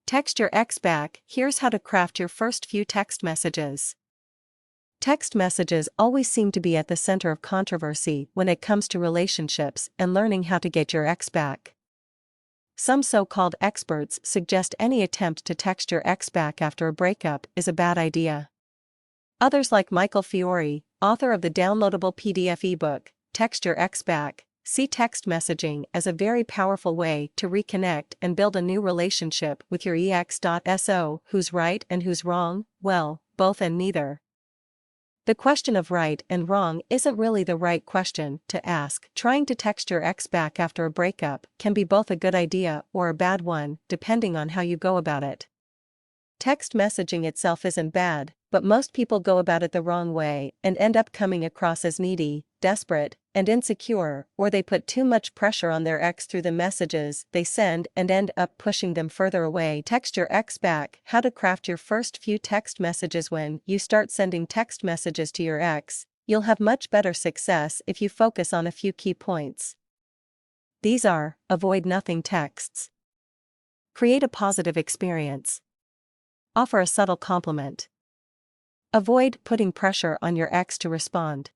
Text your ex back. Here's how to craft your first few text messages. Text messages always seem to be at the center of controversy when it comes to relationships and learning how to get your ex back. Some so-called experts suggest any attempt to text your ex back after a breakup is a bad idea. Others, like Michael Fiore, author of the downloadable PDF ebook, Text Your Ex Back, see text messaging as a very powerful way to reconnect and build a new relationship with your ex. So, who's right and who's wrong? Well, both and neither. The question of right and wrong isn't really the right question to ask. Trying to text your ex back after a breakup can be both a good idea or a bad one, depending on how you go about it. Text messaging itself isn't bad, but most people go about it the wrong way and end up coming across as needy, desperate, and insecure, or they put too much pressure on their ex through the messages they send and end up pushing them further away. Text your ex back. How to craft your first few text messages. When you start sending text messages to your ex, you'll have much better success if you focus on a few key points. These are: avoid nothing texts, create a positive experience, offer a subtle compliment, avoid putting pressure on your ex to respond.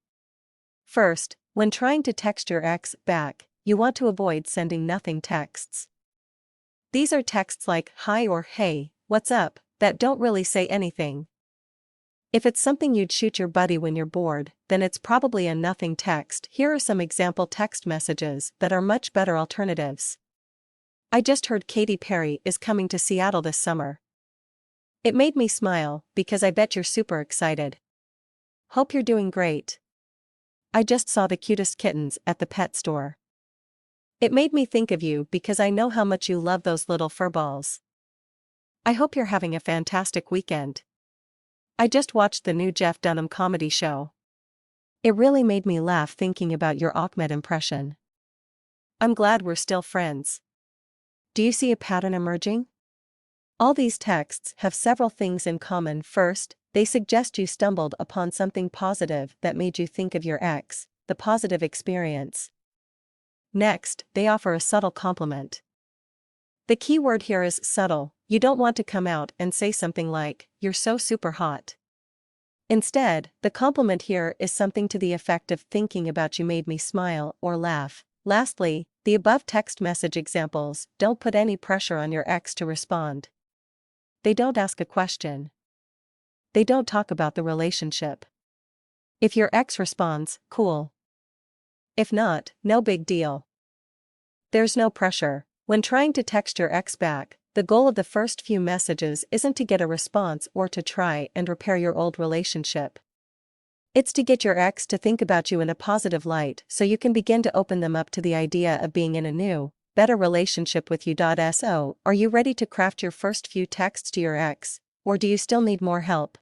First, when trying to text your ex back, you want to avoid sending nothing texts. These are texts like hi or hey, what's up, that don't really say anything. If it's something you'd shoot your buddy when you're bored, then it's probably a nothing text. Here are some example text messages that are much better alternatives. I just heard Katy Perry is coming to Seattle this summer. It made me smile, because I bet you're super excited. Hope you're doing great. I just saw the cutest kittens at the pet store. It made me think of you because I know how much you love those little furballs. I hope you're having a fantastic weekend. I just watched the new Jeff Dunham comedy show. It really made me laugh thinking about your Ahmed impression. I'm glad we're still friends. Do you see a pattern emerging? All these texts have several things in common. First, they suggest you stumbled upon something positive that made you think of your ex, the positive experience. Next, they offer a subtle compliment. The key word here is subtle. You don't want to come out and say something like, "You're so super hot." Instead, the compliment here is something to the effect of, "Thinking about you made me smile or laugh." Lastly, the above text message examples don't put any pressure on your ex to respond. They don't ask a question. They don't talk about the relationship. If your ex responds, cool. If not, no big deal. There's no pressure. When trying to text your ex back, the goal of the first few messages isn't to get a response or to try and repair your old relationship. It's to get your ex to think about you in a positive light so you can begin to open them up to the idea of being in a new, better relationship with you. So, are you ready to craft your first few texts to your ex, or do you still need more help?